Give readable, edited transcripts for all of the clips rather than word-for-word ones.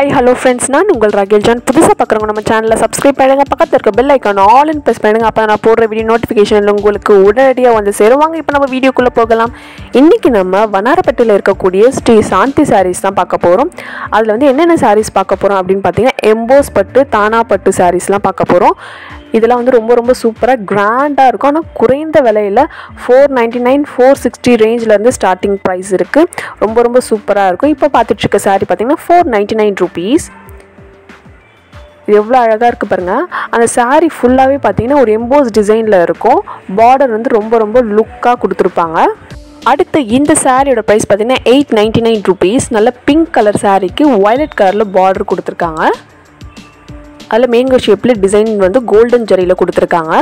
Hi, hello friends. நான் உங்கள் ராகேல் John. புதுசா பார்க்குறவங்க நம்ம சேனலை சப்ஸ்கிரைப் பண்ணுங்க. பக்கத்துல இருக்க bell icon all in press பண்ணுங்க. அப்போ நான் போடுற வீடியோ நோட்டிஃபிகேஷன் உங்களுக்கு உடனடியாக வந்து சேருவாங்க. இப்போ நம்ம வீடியோக்குள்ளே போகலாம். இன்னைக்கு நம்ம வண்ணாரப்பேட்டையில் இருக்கக்கூடிய ஸ்ரீ சாந்தி சாரீஸ் தான் பார்க்க போகிறோம். அதில் வந்து என்னென்ன சாரீஸ் பார்க்க போகிறோம் அப்படின்னு பார்த்தீங்கன்னா எம்போஸ் பட்டு, தானா பட்டு சாரீஸ்லாம் பார்க்க போகிறோம். இதெல்லாம் வந்து ரொம்ப சூப்பராக கிராண்டாக இருக்கும். ஆனால் குறைந்த விலையில் 499 460 ரேஞ்சிலேருந்து ஸ்டார்டிங் ப்ரைஸ் இருக்குது. ரொம்ப சூப்பராக இருக்கும். இப்போ பார்த்துட்ருக்க சாரீ பார்த்தீங்கன்னா 499 rupees. இது எவ்வளோ அழகாக இருக்குது பாருங்கள். அந்த சாரீ ஃபுல்லாகவே பார்த்தீங்கன்னா ஒரு எம்போஸ் டிசைனில் இருக்கும். பார்டர் வந்து ரொம்ப லுக்காக கொடுத்துருப்பாங்க. அடுத்து இந்த சாரியோட ப்ரைஸ் பார்த்தீங்கன்னா 899 rupees. நல்ல பிங்க் கலர் சாரீக்கு வயலட் கலரில் பார்டர் கொடுத்துருக்காங்க. அதில் மேங்கோ ஷேப்பில் டிசைன் வந்து கோல்டன் ஜரியில் கொடுத்துருக்காங்க.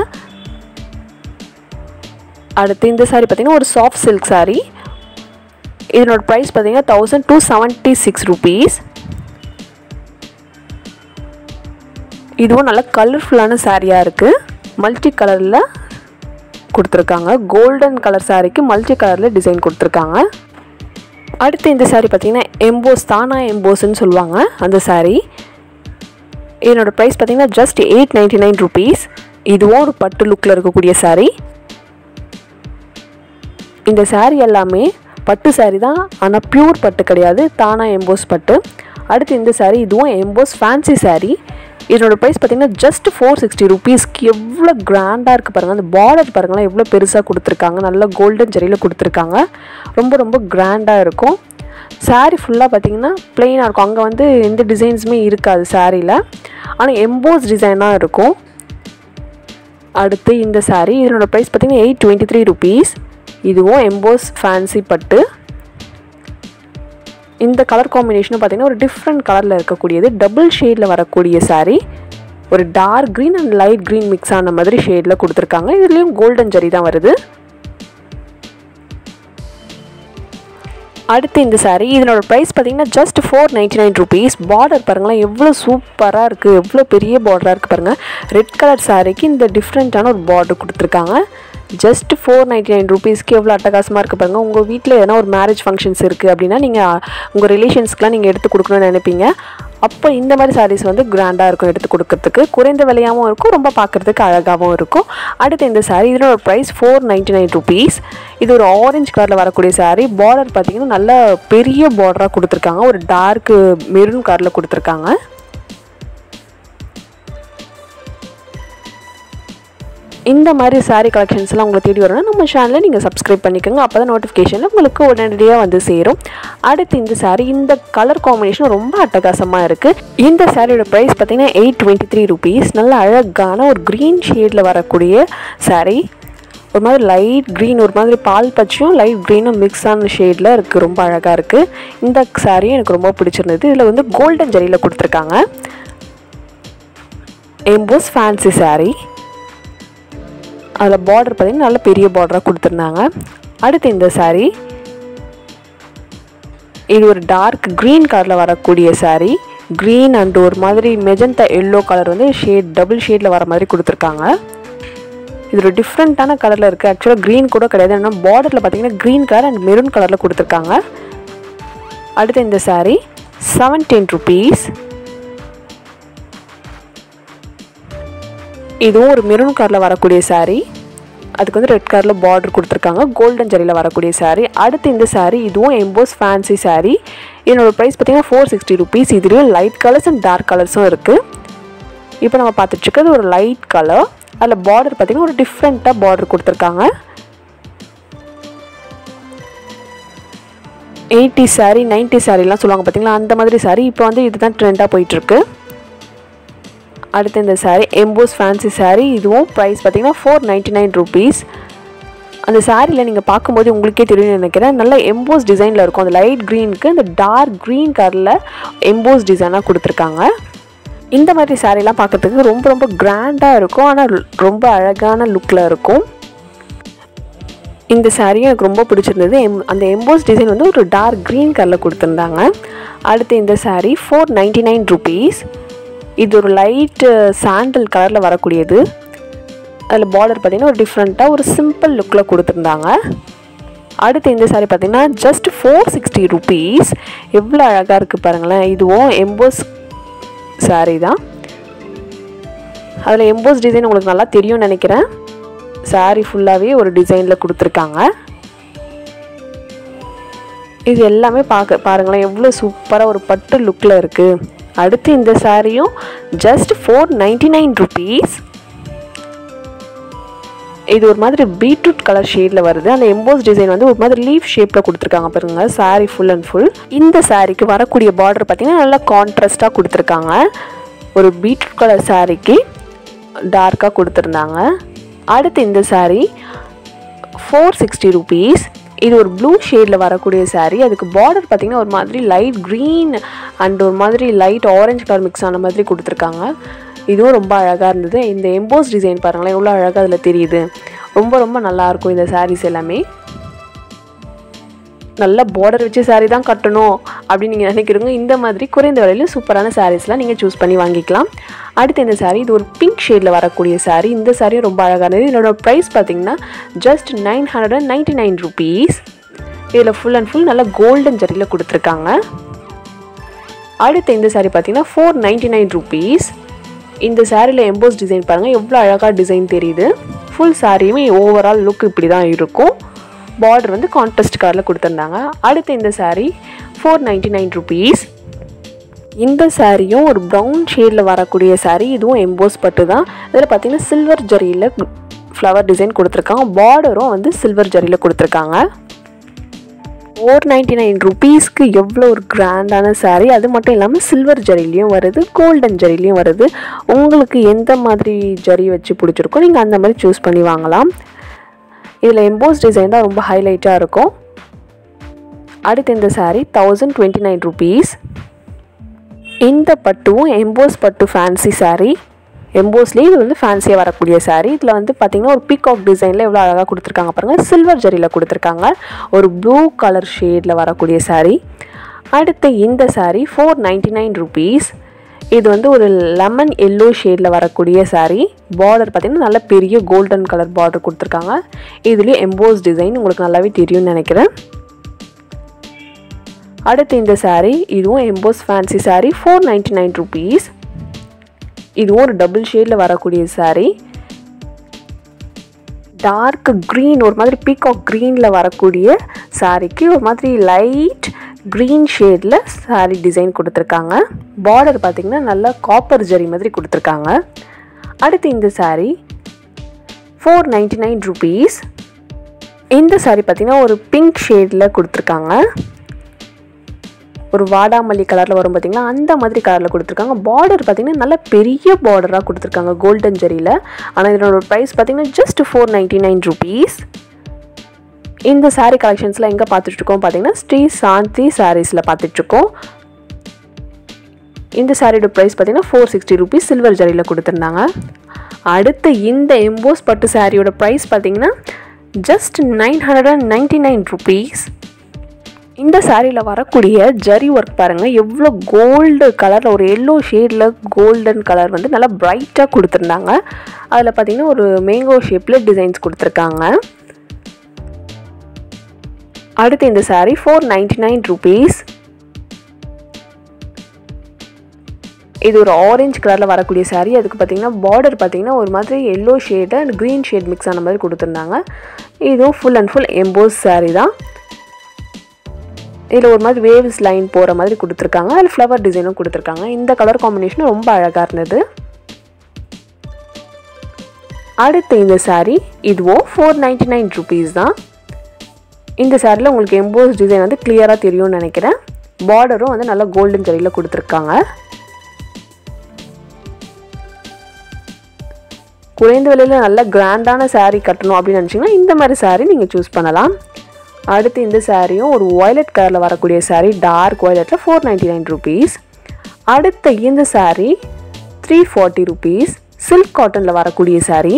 அடுத்து இந்த சாரீ பார்த்தீங்கன்னா ஒரு சாஃப்ட் சில்க் சாரீ. இதனோட ப்ரைஸ் பார்த்தீங்கன்னா 1276 rupees. இதுவும் நல்ல கலர்ஃபுல்லான சாரியாக இருக்குது. மல்டி கலரில் கொடுத்துருக்காங்க. கோல்டன் கலர் சாரீக்கு மல்டி கலரில் டிசைன் கொடுத்துருக்காங்க. அடுத்து இந்த சாரீ பார்த்தீங்கன்னா எம்போஸ், தானா எம்போஸ்ன்னு சொல்லுவாங்க அந்த சாரீ. இதனோட ப்ரைஸ் பார்த்தீங்கன்னா ஜஸ்ட் 899 rupees. இதுவும் ஒரு பட்டு லுக்கில் இருக்கக்கூடிய சாரீ. இந்த சாரீ எல்லாமே பட்டு சாரீ தான், ஆனால் பியூர் பட்டு கிடையாது, தானா எம்போஸ் பட்டு. அடுத்து இந்த சாரீ இதுவும் எம்போஸ் ஃபேன்சி சாரீ. இதனோட ப்ரைஸ் பார்த்தீங்கன்னா ஜஸ்ட் 460 rupees. எவ்வளோ கிராண்டாக இருக்குது பாருங்கள். அந்த பார்டர் பாருங்களேன் எவ்வளோ பெருசாக கொடுத்துருக்காங்க. நல்ல கோல்டன் ஜரியில் கொடுத்துருக்காங்க. ரொம்ப கிராண்டாக இருக்கும். சாரீ ஃபுல்லாக பார்த்தீங்கன்னா ப்ளெயினாக இருக்கும். அங்கே வந்து எந்த டிசைன்ஸுமே இருக்காது சாரியில், ஆனால் எம்போஸ் டிசைனாக இருக்கும். அடுத்து இந்த சாரீ இதனோட ப்ரைஸ் பார்த்தீங்கன்னா 823 rupees. இதுவும் எம்போஸ் ஃபேன்சி பட்டு. இந்த கலர் காம்பினேஷனும் பார்த்தீங்கன்னா ஒரு டிஃப்ரெண்ட் கலரில் இருக்கக்கூடியது. டபுள் ஷேடில் வரக்கூடிய சாரீ. ஒரு dark green and light green mix ஆன மாதிரி ஷேடில் கொடுத்துருக்காங்க. இதுலேயும் கோல்டன் ஜரி தான் வருது. அடுத்து இந்த சாரீ இதனோட ப்ரைஸ் பார்த்தீங்கன்னா ஜஸ்ட் 499 rupees. பார்டர் பாருங்களேன் எவ்வளோ சூப்பராக இருக்குது, எவ்வளோ பெரிய பார்டராக இருக்குது பாருங்கள். ரெட் கலர் சாரீக்கு இந்த டிஃப்ரெண்ட்டான ஒரு பார்டர் கொடுத்துருக்காங்க. ஜஸ்ட் 499 rupeesக்கு எவ்வளோ அட்டகாசமாக இருக்குது பாருங்கள். உங்கள் வீட்டில் எதனா ஒரு மேரேஜ் ஃபங்க்ஷன்ஸ் இருக்குது அப்படின்னா நீங்கள் உங்கள் ரிலேஷன்ஸ்க்குலாம் நீங்கள் எடுத்து கொடுக்கணும்னு நினைப்பீங்க. அப்போ இந்த மாதிரி சாரீஸ் வந்து கிராண்டாக இருக்கும் எடுத்து கொடுக்கறதுக்கு. குறைந்த விலையாகவும் இருக்கும், ரொம்ப பார்க்குறதுக்கு அழகாகவும் இருக்கும். அடுத்து இந்த சாரீ இதனோட ப்ரைஸ் 499 rupees. இது ஒரு ஆரஞ்சு கலரில் வரக்கூடிய சாரீ. பார்டர் பார்த்தீங்கன்னா நல்ல பெரிய பார்டராக கொடுத்துருக்காங்க. ஒரு டார்க் மெரூன் கலரில் கொடுத்துருக்காங்க. இந்த மாதிரி சாரீ கலெக்ஷன்ஸ்லாம் உங்களை தேடி வரணும்னா நம்ம சேனலை நீங்கள் சப்ஸ்கிரைப் பண்ணிக்கோங்க. அப்போ தான் நோட்டிஃபிகேஷனில் உங்களுக்கு உடனடியாக வந்து சேரும். அடுத்து இந்த சாரீ இந்த கலர் காம்பினேஷன் ரொம்ப அட்டகாசமாக இருக்குது. இந்த சாரியோட ப்ரைஸ் பார்த்தீங்கன்னா 823 rupees. நல்ல அழகான ஒரு க்ரீன் ஷேடில் வரக்கூடிய சாரீ. ஒரு மாதிரி லைட் க்ரீன், ஒரு மாதிரி பால் பச்சையும் லைட் க்ரீனும் மிக்ஸ் ஆன ஷேடில் இருக்குது. ரொம்ப அழகாக இருக்குது. இந்த சாரியும் எனக்கு ரொம்ப பிடிச்சிருந்தது. இதில் வந்து கோல்டன் ஜரியில் கொடுத்துருக்காங்க. EMBOSS fancy sari. அதில் பார்டர் பார்த்தீங்கன்னா நல்ல பெரிய பார்டராக கொடுத்துருந்தாங்க. அடுத்து இந்த சாரீ இது ஒரு டார்க் க்ரீன் கலரில் வரக்கூடிய சாரீ. க்ரீன் அண்ட் ஒரு மாதிரி மெஜந்தா எல்லோ கலர் வந்து ஷேட் டபுள் ஷேடில் வர மாதிரி கொடுத்துருக்காங்க. இது ஒரு டிஃப்ரெண்ட்டான கலரில் இருக்குது. ஆக்சுவலாக க்ரீன் கூட கிடையாது, ஆனால் பார்டரில் பார்த்தீங்கன்னா க்ரீன் கலர் அண்ட் மெரூன் கலரில் கொடுத்துருக்காங்க. அடுத்து இந்த சாரீ 17 rupees. இதுவும் ஒரு மெரூன் கலரில் வரக்கூடிய சாரீ. அதுக்கு வந்து ரெட் கலரில் பார்டர் கொடுத்துருக்காங்க. கோல்டன் ஜரியில் வரக்கூடிய சாரீ. அடுத்து இந்த சாரீ இதுவும் எம்போஸ் ஃபேன்சி சாரீ. இதனோட ப்ரைஸ் பார்த்தீங்கன்னா 460 rupees. இதுலேயும் லைட் கலர்ஸ் அண்ட் டார்க் கலர்ஸும் இருக்குது. இப்போ நம்ம பார்த்துட்ருக்கிறது ஒரு லைட் கலர். அதில் பார்டர் பார்த்தீங்கன்னா ஒரு டிஃப்ரெண்ட்டாக பார்டர் கொடுத்துருக்காங்க. 80s சாரீ 90s சாரீலாம் சொல்லுவாங்க பார்த்தீங்களா, அந்த மாதிரி சாரீ இப்போ வந்து இதுதான் ட்ரெண்டாக போயிட்டுருக்கு. அடுத்து இந்த சாரீ எம்போஸ் ஃபேன்சி சாரீ. இதுவும் ப்ரைஸ் பார்த்தீங்கன்னா 499 rupees. அந்த சாரியில் நீங்கள் பார்க்கும்போது உங்களுக்கே தெரியும்னு நினைக்கிறேன். நல்ல எம்போஸ் டிசைனில் இருக்கும். அந்த லைட் க்ரீனுக்கு இந்த டார்க் க்ரீன் கலரில் எம்போஸ் டிசைனாக கொடுத்துருக்காங்க. இந்த மாதிரி சாரீலாம் பார்க்குறதுக்கு ரொம்ப கிராண்டாக இருக்கும், ஆனால் ரொம்ப அழகான லுக்கில் இருக்கும். இந்த சாரியும் எனக்கு ரொம்ப பிடிச்சிருந்தது. அந்த எம்போஸ் டிசைன் வந்து ஒரு டார்க் க்ரீன் கலரில் கொடுத்துருந்தாங்க. அடுத்து இந்த சாரீ 499 rupees. இது ஒரு லைட் சாண்டல் கலரில் வரக்கூடியது. அதில் பார்டர் பார்த்தீங்கன்னா ஒரு டிஃப்ரெண்ட்டாக ஒரு சிம்பிள் லுக்கில் கொடுத்துருந்தாங்க. அடுத்து இந்த saree பார்த்தீங்கன்னா just 460 rupees. எவ்வளோ அழகாக இருக்குது பாருங்களேன். இதுவும் எம்போஸ் saree தான். அதில் எம்போஸ் டிசைன் உங்களுக்கு நல்லா தெரியும்னு நினைக்கிறேன். saree ஃபுல்லாகவே ஒரு டிசைனில் கொடுத்துருக்காங்க. இது எல்லாமே பாருங்களேன் எவ்வளோ சூப்பராக ஒரு பட்டு லுக்கில் இருக்குது. அடுத்து இந்த சாரியும் ஜஸ்ட் 499 rupees. இது ஒரு மாதிரி பீட்ரூட் கலர் ஷேடில் வருது. அந்த எம்போஸ் டிசைன் வந்து ஒரு மாதிரி லீஃப் ஷேப்பில் கொடுத்துருக்காங்க பாருங்க. Sari full and full. இந்த சாரீக்கு வரக்கூடிய பார்டர் பார்த்தீங்கன்னா நல்லா கான்ட்ராஸ்டாக கொடுத்துருக்காங்க. ஒரு பீட்ரூட் கலர் சாரீக்கு டார்க்காக கொடுத்துருந்தாங்க. அடுத்து இந்த சாரீ 460 rupees. இது ஒரு ப்ளூ ஷேடில் வரக்கூடிய சாரீ. அதுக்கு பார்டர் பார்த்திங்கன்னா ஒரு மாதிரி லைட் க்ரீன் அண்ட் ஒரு மாதிரி லைட் ஆரஞ்சு கலர் மிக்ஸ் ஆன மாதிரி கொடுத்துருக்காங்க. இதுவும் ரொம்ப அழகாக இருந்தது. இந்த எம்போஸ் டிசைன் பாருங்களேன் எவ்வளோ அழகாக அதில் தெரியுது. ரொம்ப ரொம்ப நல்லாயிருக்கும் இந்த சாரீஸ் எல்லாமே. நல்ல பார்டர் வச்சு சாரீ தான் கட்டணும் அப்படின்னு நீங்கள் நினைக்கிறவங்க இந்த மாதிரி குறைந்த விலையில் சூப்பரான சாரீஸ்லாம் நீங்கள் சூஸ் பண்ணி வாங்கிக்கலாம். அடுத்து இந்த சாரீ இது ஒரு பிங்க் ஷேடில் வரக்கூடிய சாரீ. இந்த சாரியும் ரொம்ப அழகாக இருந்தது. இதோட ப்ரைஸ் பார்த்திங்கன்னா ஜஸ்ட் 999 rupees. இதில் ஃபுல் அண்ட் ஃபுல் நல்லா கோல்டன் ஜரியில் கொடுத்துருக்காங்க. அடுத்து இந்த சாரீ பார்த்திங்கன்னா 499 rupees. இந்த சாரியில் எம்போஸ் டிசைன் பாருங்கள் எவ்வளோ அழகாக டிசைன் தெரியுது. ஃபுல் சாரியுமே ஓவரால் லுக் இப்படி தான் இருக்கும். பார்டர் வந்து கான்ட்ராஸ்ட் கலரில் கொடுத்துருந்தாங்க. அடுத்து இந்த சாரீ 499 rupees. இந்த சாரியும் ஒரு ப்ரௌன் ஷேடில் வரக்கூடிய சாரீ. இதுவும் எம்போஸ் பட்டு தான். இதில் பார்த்தீங்கன்னா சில்வர் ஜரியில் ஃப்ளவர் டிசைன் கொடுத்துருக்காங்க. பார்டரும் வந்து சில்வர் ஜரியில் கொடுத்துருக்காங்க. 499 rupeesக்கு எவ்வளோ ஒரு கிராண்டான சாரீ. அது மட்டும் இல்லாமல் சில்வர் ஜரிலையும் வருது, கோல்டன் ஜரிலையும் வருது. உங்களுக்கு எந்த மாதிரி ஜரி வச்சு பிடிச்சிருக்கோ நீங்கள் அந்த மாதிரி சூஸ் பண்ணி வாங்கலாம். இதில் எம்போஸ் டிசைன் தான் ரொம்ப ஹைலைட்டாக இருக்கும். அடுத்து இந்த சாரீ 1029 rupees. இந்த பட்டுவும் எம்போஸ் பட்டு ஃபேன்சி சாரீ. எம்போஸ்லேயே இது வந்து ஃபேன்சியாக வரக்கூடிய சாரீ. இதில் வந்து பார்த்திங்கன்னா ஒரு பீகாக் டிசைனில் எவ்வளோ அழகாக கொடுத்துருக்காங்க பாருங்கள். சில்வர் ஜரியில் கொடுத்துருக்காங்க. ஒரு ப்ளூ கலர் ஷேடில் வரக்கூடிய சாரீ. அடுத்து இந்த சாரீ 499 rupees. இது வந்து ஒரு லெமன் எல்லோ ஷேடில் வரக்கூடிய சாரீ. பார்டர் பார்த்திங்கன்னா நல்ல பெரிய கோல்டன் கலர் பார்டர் கொடுத்துருக்காங்க. இதுலேயும் எம்போஸ் டிசைன் உங்களுக்கு நல்லாவே தெரியும்னு நினைக்கிறேன். அடுத்து இந்த சாரீ இதுவும் எம்போஸ் ஃபேன்சி சாரீ 499 rupees. இதுவும் ஒரு டபுள் ஷேடில் வரக்கூடிய சாரீ. டார்க் க்ரீன் ஒரு மாதிரி பீகாக் க்ரீனில் வரக்கூடிய சாரீக்கு ஒரு மாதிரி லைட் க்ரீன் ஷேடில் சாரீ டிசைன் கொடுத்துருக்காங்க. பார்டர் பார்த்திங்கன்னா நல்லா காப்பர் ஜரி மாதிரி கொடுத்துருக்காங்க. அடுத்து இந்த சாரீ 499 rupees. இந்த சாரீ பார்த்திங்கன்னா ஒரு பிங்க் ஷேடில் கொடுத்துருக்காங்க. ஒரு வாடாமல்லி கலரில் வரும் பார்த்திங்கன்னா அந்த மாதிரி கலரில் கொடுத்துருக்காங்க. பார்டர் பார்த்திங்கன்னா நல்ல பெரிய பார்டராக கொடுத்துருக்காங்க கோல்டன் ஜரியில். ஆனால் இதனோட ப்ரைஸ் பார்த்திங்கன்னா ஜஸ்ட் 499 rupees. இந்த சாரீ கலெக்ஷன்ஸில் எங்கே பார்த்துட்ருக்கோம் பார்த்திங்கன்னா ஸ்ரீ சாந்தி சாரீஸில் பார்த்துட்ருக்கோம். இந்த சாரியோட ப்ரைஸ் பார்த்திங்கன்னா 460 rupees சில்வர் ஜரியில் கொடுத்துருந்தாங்க. அடுத்து இந்த எம்போஸ் பட்டு சாரியோட ப்ரைஸ் பார்த்திங்கன்னா ஜஸ்ட் 999 rupees. இந்த சாரியில் வரக்கூடிய ஜரி ஒர்க் பாருங்கள் எவ்வளோ கோல்டு கலரில் ஒரு எல்லோ ஷேடில் கோல்டன் கலர் வந்து நல்லா பிரைட்டாக கொடுத்துருந்தாங்க. அதில் பார்த்திங்கன்னா ஒரு மேங்கோ ஷேப்பில் டிசைன்ஸ் கொடுத்துருக்காங்க. அடுத்து இந்த சாரீ 499 rupees. இது ஒரு ஆரஞ்சு கலரில் வரக்கூடிய சாரீ. அதுக்கு பார்த்திங்கன்னா பார்டர் பார்த்திங்கன்னா ஒரு மாதிரி yellow shade and green shade mix ஆன மாதிரி கொடுத்துருந்தாங்க. இதுவும் full and full EMBOSS sari தான். இதில் ஒரு மாதிரி வேவ்ஸ் லைன் போகிற மாதிரி கொடுத்துருக்காங்க. அதில் ஃப்ளவர் டிசைனும் கொடுத்துருக்காங்க. இந்த கலர் காம்பினேஷனும் ரொம்ப அழகாக இருந்தது. அடுத்து இந்த சாரீ இதுவும் 499 rupees தான். இந்த சாரியில் உங்களுக்கு எம்போஸ் டிசைன் வந்து கிளியராக தெரியும்னு நினைக்கிறேன். பார்டரும் வந்து நல்லா கோல்டன் ஜரியில் கொடுத்துருக்காங்க. குறைந்த விலையில் நல்ல கிராண்டான சாரீ கட்டணும் அப்படின்னு நினச்சிங்கன்னா இந்த மாதிரி சாரீ நீங்கள் சூஸ் பண்ணலாம். அடுத்து இந்த சாரியும் ஒரு வயலட் கலரில் வரக்கூடிய சாரீ. Dark வயலட்டில் 499 rupees. அடுத்து இந்த சாரீ 340 rupees. சில்க் காட்டனில் வரக்கூடிய சாரீ.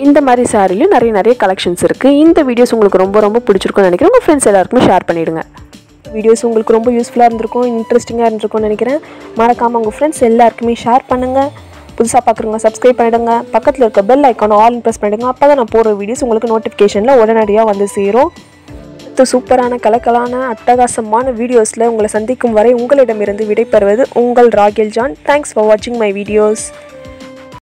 இந்த மாதிரி சாரிலையும் நிறைய கலெக்ஷன்ஸ் இருக்குது. இந்த வீடியோஸ் உங்களுக்கு ரொம்ப ரொம்ப பிடிச்சிருக்கும்னு நினைக்கிறேன். உங்கள் ஃப்ரெண்ட்ஸ் எல்லாருக்குமே ஷேர் பண்ணிவிடுங்க. வீடியோஸ் உங்களுக்கு ரொம்ப யூஸ்ஃபுல்லாக இருந்திருக்கும், இன்ட்ரெஸ்டிங்காக இருந்திருக்கும்னு நினைக்கிறேன். மறக்காமல் உங்கள் ஃப்ரெண்ட்ஸ் எல்லாருக்குமே ஷேர் பண்ணுங்கள். புதுசாக பார்க்குறவங்க சப்ஸ்கிரைப் பண்ணிவிடுங்க. பக்கத்தில் இருக்க பெல் ஐக்கான் ஆல் ப்ரெஸ் பண்ணிவிடுங்க. அப்போ தான் நான் போடுற வீடியோஸ் உங்களுக்கு நோட்டிஃபிகேஷனில் உடனடியாக வந்து சேரும். அடுத்த சூப்பரான கலக்கலான அட்டகாசமான வீடியோஸில் உங்களை சந்திக்கும் வரை உங்களிடமிருந்து விடைபெறுவது உங்கள் ராகேல் ஜான். தேங்க்ஸ் ஃபார் வாட்சிங் மை வீடியோஸ்.